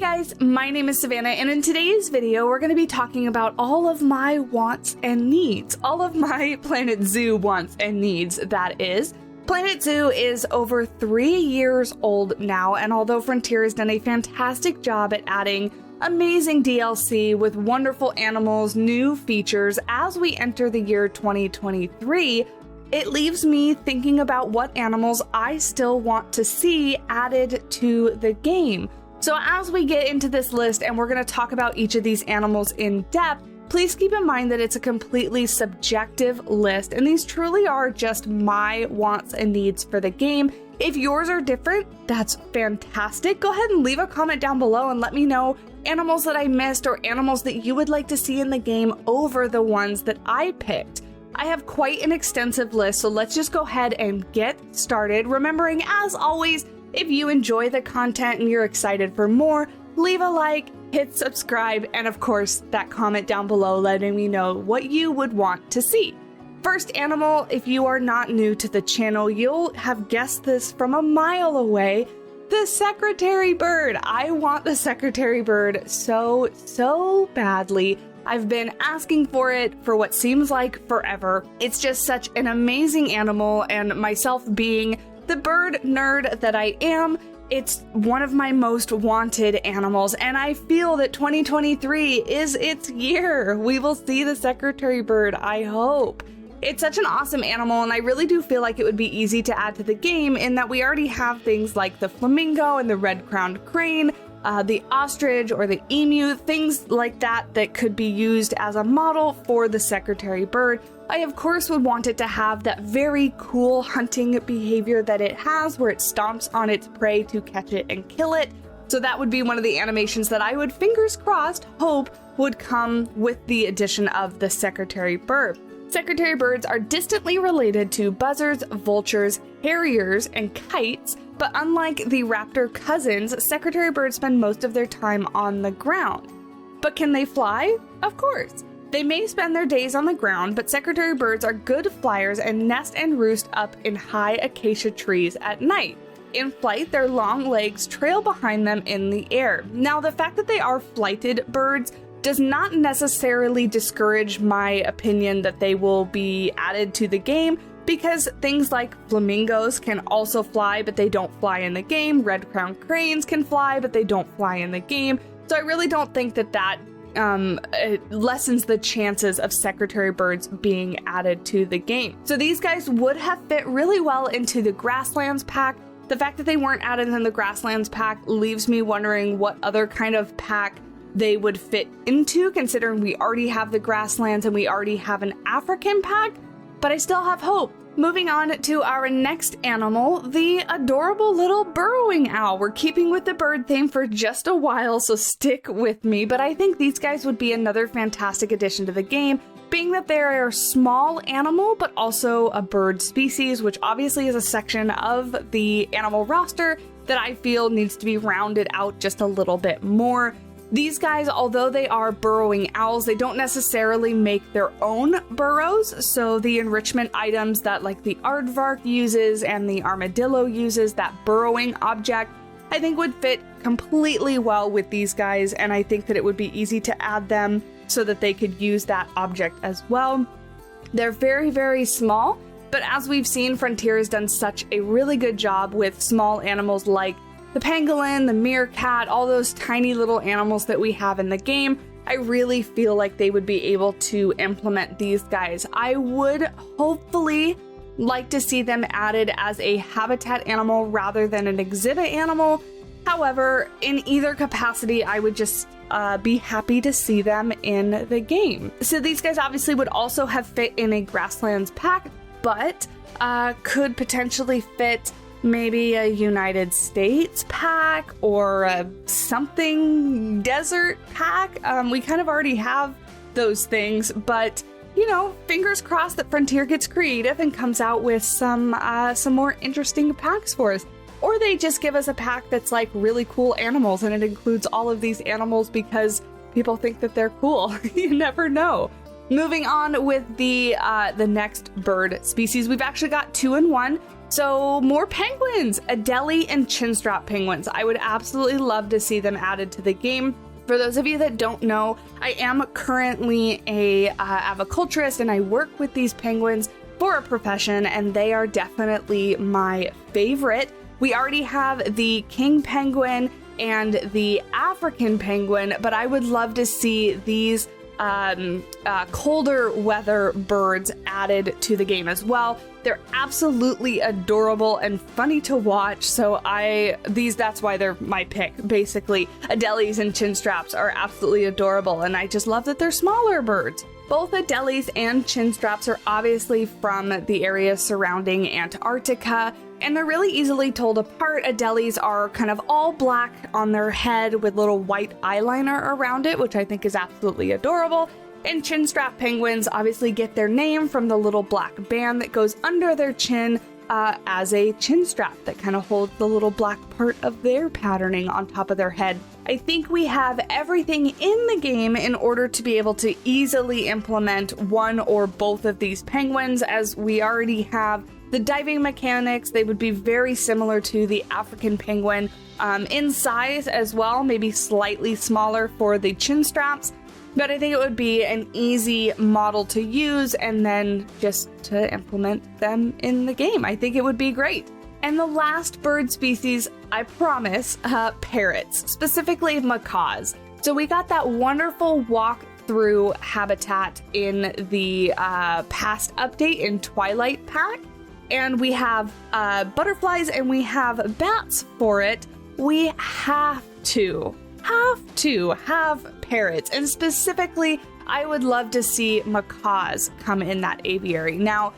guys, my name is Savannah, and in today's video, we're going to be talking about all of my wants and needs. All of my Planet Zoo wants and needs, that is. Planet Zoo is over 3 years old now, and although Frontier has done a fantastic job at adding amazing DLC with wonderful animals, new features, as we enter the year 2023, it leaves me thinking about what animals I still want to see added to the game. So as we get into this list and we're going to talk about each of these animals in depth, please keep in mind that it's a completely subjective list, and these truly are just my wants and needs for the game. If yours are different, that's fantastic. Go ahead and leave a comment down below and let me know animals that I missed or animals that you would like to see in the game over the ones that I picked. I have quite an extensive list, so let's just go ahead and get started. Remembering, as always, if you enjoy the content and you're excited for more, leave a like, hit subscribe, and of course, that comment down below letting me know what you would want to see. First animal, if you are not new to the channel, you'll have guessed this from a mile away, the secretary bird. I want the secretary bird so badly. I've been asking for it for what seems like forever. It's just such an amazing animal, and myself being the bird nerd that I am, it's one of my most wanted animals, and I feel that 2023 is its year. We will see the secretary bird, I hope. It's such an awesome animal, and I really do feel like it would be easy to add to the game in that we already have things like the flamingo and the red-crowned crane, the ostrich or the emu, things like that that could be used as a model for the secretary bird. I of course would want it to have that very cool hunting behavior that it has, where it stomps on its prey to catch it and kill it. So that would be one of the animations that I would, fingers crossed, hope would come with the addition of the secretary bird. Secretary birds are distantly related to buzzards, vultures, harriers, and kites, but unlike the raptor cousins, secretary birds spend most of their time on the ground. But can they fly? Of course. They may spend their days on the ground, but secretary birds are good flyers and nest and roost up in high acacia trees at night. In flight, their long legs trail behind them in the air. Now, the fact that they are flighted birds does not necessarily discourage my opinion that they will be added to the game, because things like flamingos can also fly, but they don't fly in the game. Red-crowned cranes can fly, but they don't fly in the game. So I really don't think that it lessens the chances of secretary birds being added to the game. So these guys would have fit really well into the grasslands pack. The fact that they weren't added in the grasslands pack leaves me wondering what other kind of pack they would fit into, considering we already have the grasslands and we already have an African pack, but I still have hope. Moving on to our next animal, the adorable little burrowing owl. We're keeping with the bird theme for just a while, so stick with me, but I think these guys would be another fantastic addition to the game, being that they are a small animal, but also a bird species, which obviously is a section of the animal roster that I feel needs to be rounded out just a little bit more. These guys, although they are burrowing owls, they don't necessarily make their own burrows, so the enrichment items that like the aardvark uses and the armadillo uses, that burrowing object, I think would fit completely well with these guys, and I think that it would be easy to add them so that they could use that object as well. They're very small, but as we've seen, Frontier has done such a really good job with small animals like the pangolin, the meerkat, all those tiny little animals that we have in the game. I really feel like they would be able to implement these guys. I would hopefully like to see them added as a habitat animal rather than an exhibit animal. However, in either capacity, I would just be happy to see them in the game. So these guys obviously would also have fit in a grasslands pack, but could potentially fit maybe a United States pack or a something desert pack. We kind of already have those things, but you know, fingers crossed that Frontier gets creative and comes out with some more interesting packs for us. Or they just give us a pack that's like really cool animals and it includes all of these animals because people think that they're cool. You never know. Moving on with the next bird species, we've actually got 2 in 1. So more penguins, Adelie and chinstrap penguins. I would absolutely love to see them added to the game. For those of you that don't know, I am currently a aviculturist and I work with these penguins for a profession, and they are definitely my favorite. We already have the king penguin and the African penguin, but I would love to see these colder weather birds added to the game as well. They're absolutely adorable and funny to watch, so that's why they're my pick, basically. Adelies and chinstraps are absolutely adorable, and I just love that they're smaller birds. Both Adelies and chinstraps are obviously from the area surrounding Antarctica, and they're really easily told apart. Adelies are kind of all black on their head with little white eyeliner around it, which I think is absolutely adorable. And chinstrap penguins obviously get their name from the little black band that goes under their chin as a chin strap that kind of holds the little black part of their patterning on top of their head. I think we have everything in the game in order to be able to easily implement one or both of these penguins, as we already have the diving mechanics. They would be very similar to the African penguin in size as well, maybe slightly smaller for the chin straps. But I think it would be an easy model to use and then just to implement them in the game. I think it would be great. And the last bird species, I promise, parrots, specifically macaws. So we got that wonderful walk-through habitat in the past update in Twilight Pack. And we have butterflies and we have bats for it. We have to have parrots, and specifically I would love to see macaws come in that aviary. Now,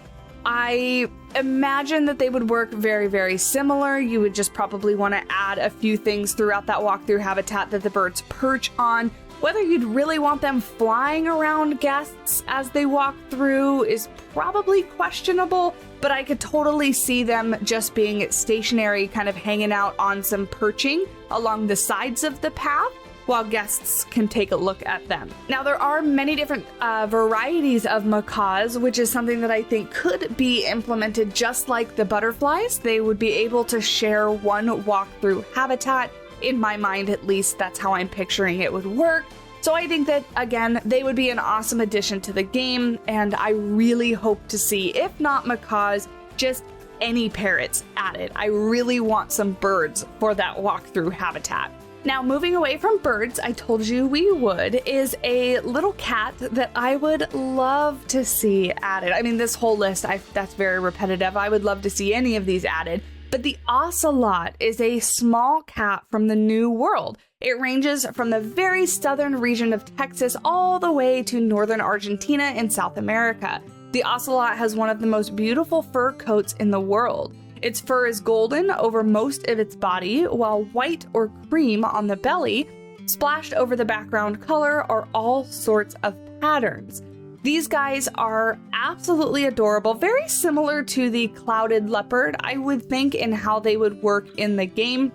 I imagine that they would work very, very similar. You would just probably want to add a few things throughout that walkthrough habitat that the birds perch on. Whether you'd really want them flying around guests as they walk through is probably questionable, but I could totally see them just being stationary, kind of hanging out on some perching along the sides of the path while guests can take a look at them. Now, there are many different varieties of macaws, which is something that I think could be implemented just like the butterflies. They would be able to share one walkthrough habitat. In my mind, at least, that's how I'm picturing it would work. So I think that, again, they would be an awesome addition to the game, and I really hope to see, if not macaws, just any parrots added. I really want some birds for that walkthrough habitat. Now, moving away from birds, I told you we would, is a little cat that I would love to see added. I mean, this whole list, that's very repetitive. I would love to see any of these added. But the ocelot is a small cat from the New World. It ranges from the very southern region of Texas all the way to northern Argentina in South America. The ocelot has one of the most beautiful fur coats in the world. Its fur is golden over most of its body, while white or cream on the belly. Splashed over the background color are all sorts of patterns. These guys are absolutely adorable, very similar to the clouded leopard, I would think, in how they would work in the game.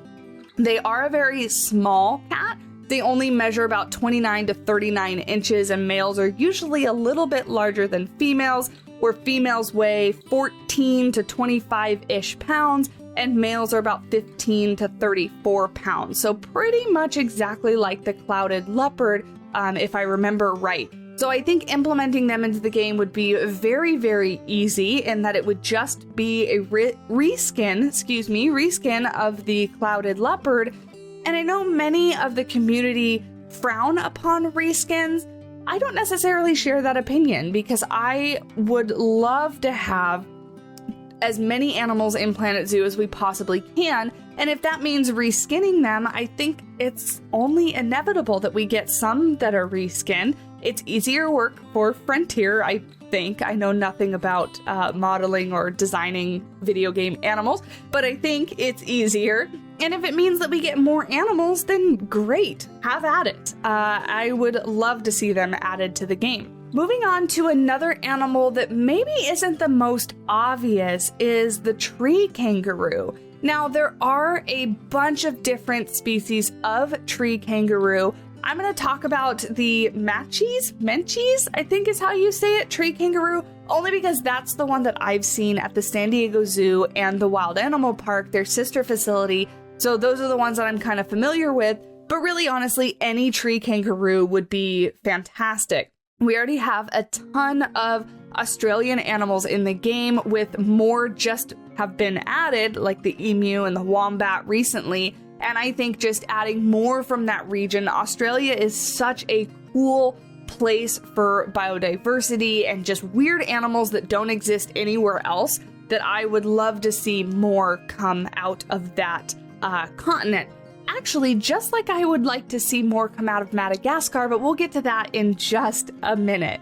They are a very small cat. They only measure about 29 to 39 inches, and males are usually a little bit larger than females, where females weigh 14 to 25-ish pounds, and males are about 15 to 34 pounds. So pretty much exactly like the clouded leopard, if I remember right. So I think implementing them into the game would be very, very easy, in that it would just be a reskin of the clouded leopard. And I know many of the community frown upon reskins. I don't necessarily share that opinion, because I would love to have as many animals in Planet Zoo as we possibly can. And if that means reskinning them, I think it's only inevitable that we get some that are reskinned. It's easier work for Frontier, I think. I know nothing about modeling or designing video game animals, but I think it's easier. And if it means that we get more animals, then great, have at it. I would love to see them added to the game. Moving on to another animal that maybe isn't the most obvious is the tree kangaroo. Now, there are a bunch of different species of tree kangaroo. I'm going to talk about the menchie's, I think is how you say it, tree kangaroo, only because that's the one that I've seen at the San Diego Zoo and the Wild Animal Park, their sister facility. So those are the ones that I'm kind of familiar with. But really, honestly, any tree kangaroo would be fantastic. We already have a ton of Australian animals in the game, with more just have been added, like the emu and the wombat recently. And I think just adding more from that region, Australia is such a cool place for biodiversity and just weird animals that don't exist anywhere else, that I would love to see more come out of that continent. Actually, just like I would like to see more come out of Madagascar, but we'll get to that in just a minute.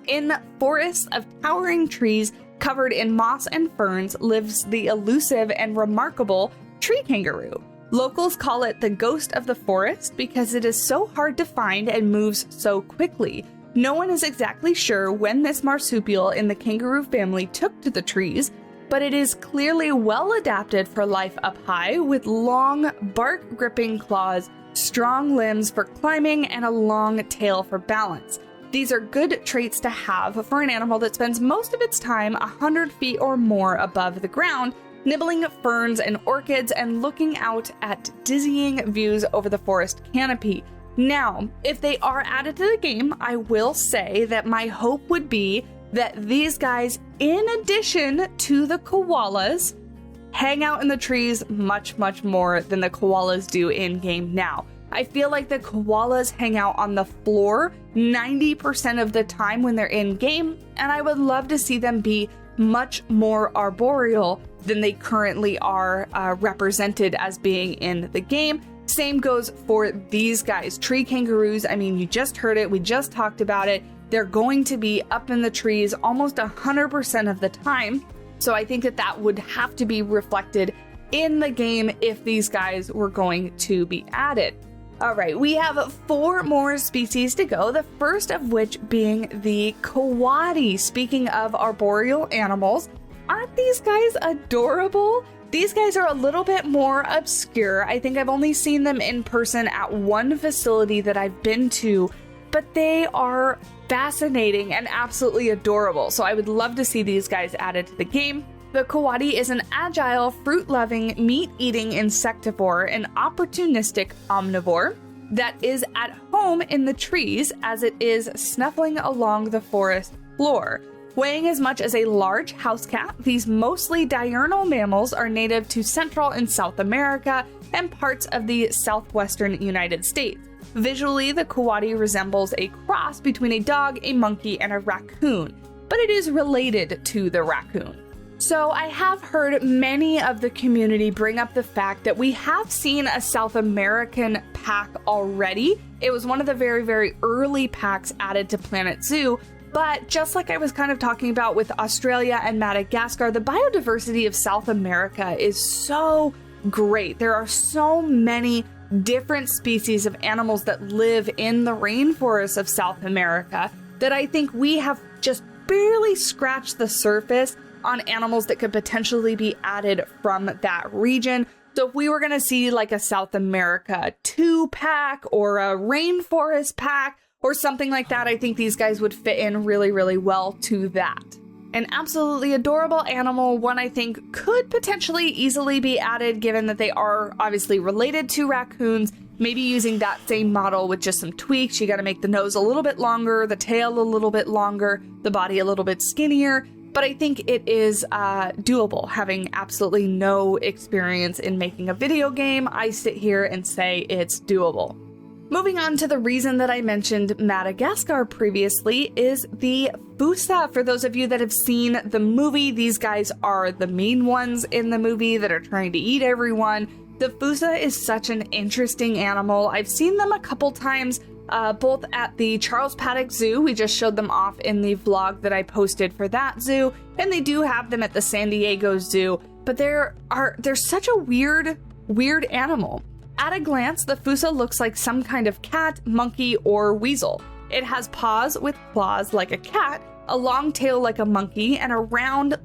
In forests of towering trees covered in moss and ferns lives the elusive and remarkable tree kangaroo. Locals call it the ghost of the forest because it is so hard to find and moves so quickly. No one is exactly sure when this marsupial in the kangaroo family took to the trees, but it is clearly well adapted for life up high, with long, bark-gripping claws, strong limbs for climbing, and a long tail for balance. These are good traits to have for an animal that spends most of its time 100 feet or more above the ground, nibbling ferns and orchids and looking out at dizzying views over the forest canopy. Now, if they are added to the game, I will say that my hope would be that these guys, in addition to the koalas, hang out in the trees much, much more than the koalas do in-game now. I feel like the koalas hang out on the floor 90% of the time when they're in-game, and I would love to see them be much more arboreal than they currently are represented as being in the game. Same goes for these guys, tree kangaroos. I mean, you just heard it, we just talked about it. They're going to be up in the trees almost 100% of the time. So I think that that would have to be reflected in the game if these guys were going to be added. All right, we have 4 more species to go, the first of which being the kawadi. Speaking of arboreal animals, aren't these guys adorable? These guys are a little bit more obscure. I think I've only seen them in person at one facility that I've been to, but they are fascinating and absolutely adorable. So I would love to see these guys added to the game. The kawadi is an agile, fruit-loving, meat-eating insectivore, an opportunistic omnivore that is at home in the trees as it is snuffling along the forest floor. Weighing as much as a large house cat, these mostly diurnal mammals are native to Central and South America and parts of the southwestern United States. Visually, the kawadi resembles a cross between a dog, a monkey, and a raccoon, but it is related to the raccoon. So I have heard many of the community bring up the fact that we have seen a South American pack already. It was one of the very, very early packs added to Planet Zoo. But just like I was kind of talking about with Australia and Madagascar, the biodiversity of South America is so great. There are so many different species of animals that live in the rainforests of South America that I think we have just barely scratched the surface on animals that could potentially be added from that region. So if we were going to see like a South America 2 pack or a rainforest pack or something like that, I think these guys would fit in really, really well to that. An absolutely adorable animal, one I think could potentially easily be added given that they are obviously related to raccoons, maybe using that same model with just some tweaks. You got to make the nose a little bit longer, the tail a little bit longer, the body a little bit skinnier. But I think it is doable. Having absolutely no experience in making a video game, I sit here and say it's doable. Moving on to the reason that I mentioned Madagascar previously is the fusa. For those of you that have seen the movie, these guys are the mean ones in the movie that are trying to eat everyone. The fusa is such an interesting animal. I've seen them a couple times, both at the Charles Paddock Zoo. We just showed them off in the vlog that I posted for that zoo, and they do have them at the San Diego Zoo, but they're such a weird animal. At a glance, the fusa looks like some kind of cat, monkey, or weasel. It has paws with claws like a cat, a long tail like a monkey, and round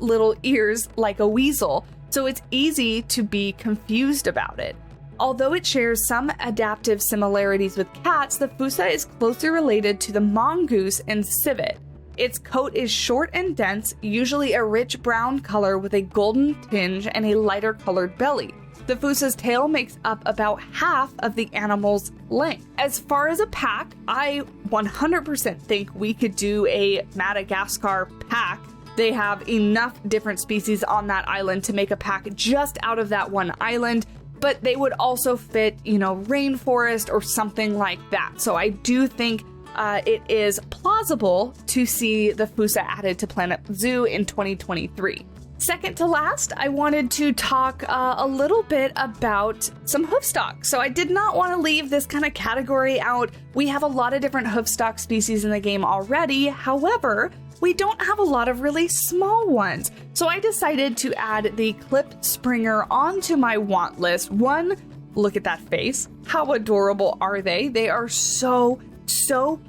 little ears like a weasel, so it's easy to be confused about it. Although it shares some adaptive similarities with cats, the fusa is closely related to the mongoose and civet. Its coat is short and dense, usually a rich brown color with a golden tinge and a lighter colored belly. The fusa's tail makes up about half of the animal's length. As far as a pack, I 100% think we could do a Madagascar pack. They have enough different species on that island to make a pack just out of that one island, but they would also fit, rainforest or something like that. So I do think it is plausible to see the fusa added to Planet Zoo in 2023. Second to last, I wanted to talk a little bit about some hoofstock. So I did not want to leave this kind of category out. We have a lot of different hoofstock species in the game already. However, we don't have a lot of really small ones. So I decided to add the clipped springer onto my want list. One, look at that face. How adorable are they? They are so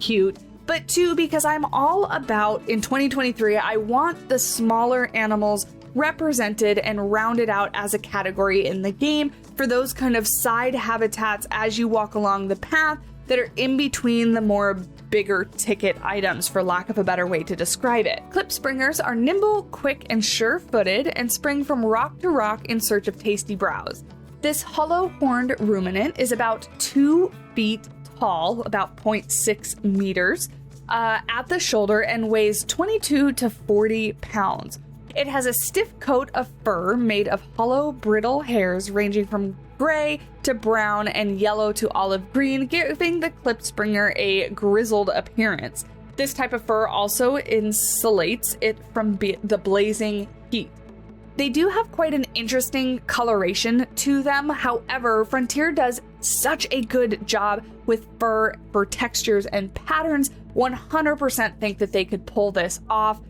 cute. But two, because I'm all about, in 2023, I want the smaller animals represented and rounded out as a category in the game for those kind of side habitats as you walk along the path that are in between the more bigger ticket items, for lack of a better way to describe it. Clip springers are nimble, quick, and sure-footed and spring from rock to rock in search of tasty browse. This hollow-horned ruminant is about 2 feet tall, about 0.6 meters, at the shoulder and weighs 22 to 40 pounds. It has a stiff coat of fur made of hollow, brittle hairs ranging from gray to brown and yellow to olive green, giving the clipped springer a grizzled appearance. This type of fur also insulates it from the blazing heat. They do have quite an interesting coloration to them. However, Frontier does such a good job with fur textures and patterns. 100% think that they could pull this off.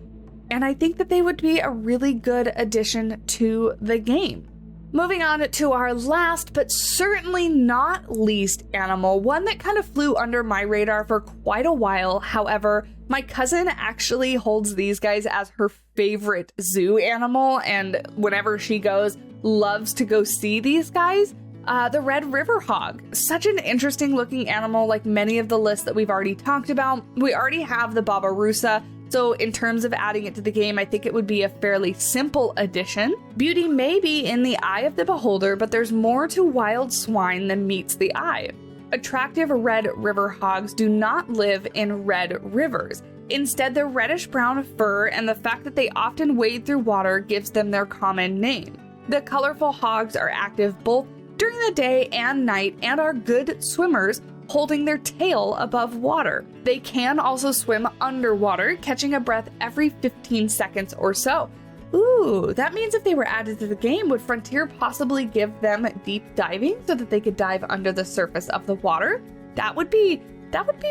And I think that they would be a really good addition to the game. Moving on to our last, but certainly not least animal, one that kind of flew under my radar for quite a while. However, my cousin actually holds these guys as her favorite zoo animal, and whenever she goes, loves to go see these guys. The red river hog. Such an interesting looking animal, like many of the lists that we've already talked about. We already have the babirusa, so in terms of adding it to the game, I think it would be a fairly simple addition. Beauty may be in the eye of the beholder, but there's more to wild swine than meets the eye. Attractive red river hogs do not live in red rivers. Instead, their reddish-brown fur and the fact that they often wade through water gives them their common name. The colorful hogs are active both during the day and night and are good swimmers, holding their tail above water. They can also swim underwater, catching a breath every 15 seconds or so. Ooh, that means if they were added to the game, would Frontier possibly give them deep diving so that they could dive under the surface of the water? That would be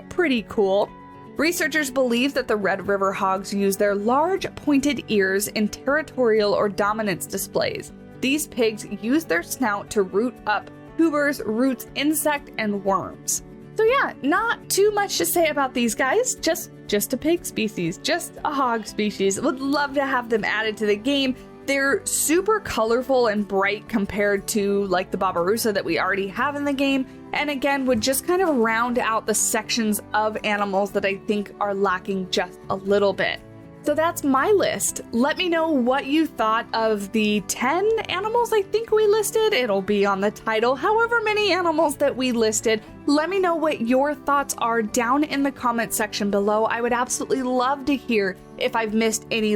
pretty cool. Researchers believe that the red river hogs use their large pointed ears in territorial or dominance displays. These pigs use their snout to root up tubers, roots, insect, and worms. So yeah, not too much to say about these guys, just a pig species, just a hog species. Would love to have them added to the game. They're super colorful and bright compared to like the babirusa that we already have in the game, and again would just kind of round out the sections of animals that I think are lacking just a little bit. So that's my list. Let me know what you thought of the 10 animals I think we listed. It'll be on the title. However many animals that we listed, let me know what your thoughts are down in the comment section below. I would absolutely love to hear if I've missed any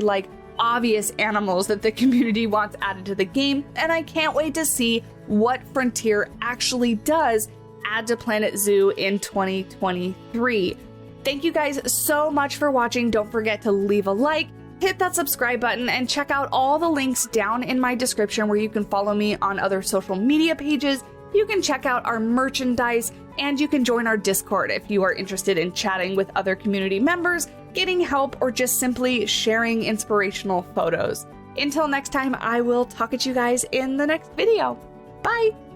obvious animals that the community wants added to the game, and I can't wait to see what Frontier actually does add to Planet Zoo in 2023. Thank you guys so much for watching. Don't forget to leave a like, hit that subscribe button, and check out all the links down in my description where you can follow me on other social media pages. You can check out our merchandise, and you can join our Discord if you are interested in chatting with other community members, getting help, or just simply sharing inspirational photos. Until next time, I will talk at you guys in the next video. Bye!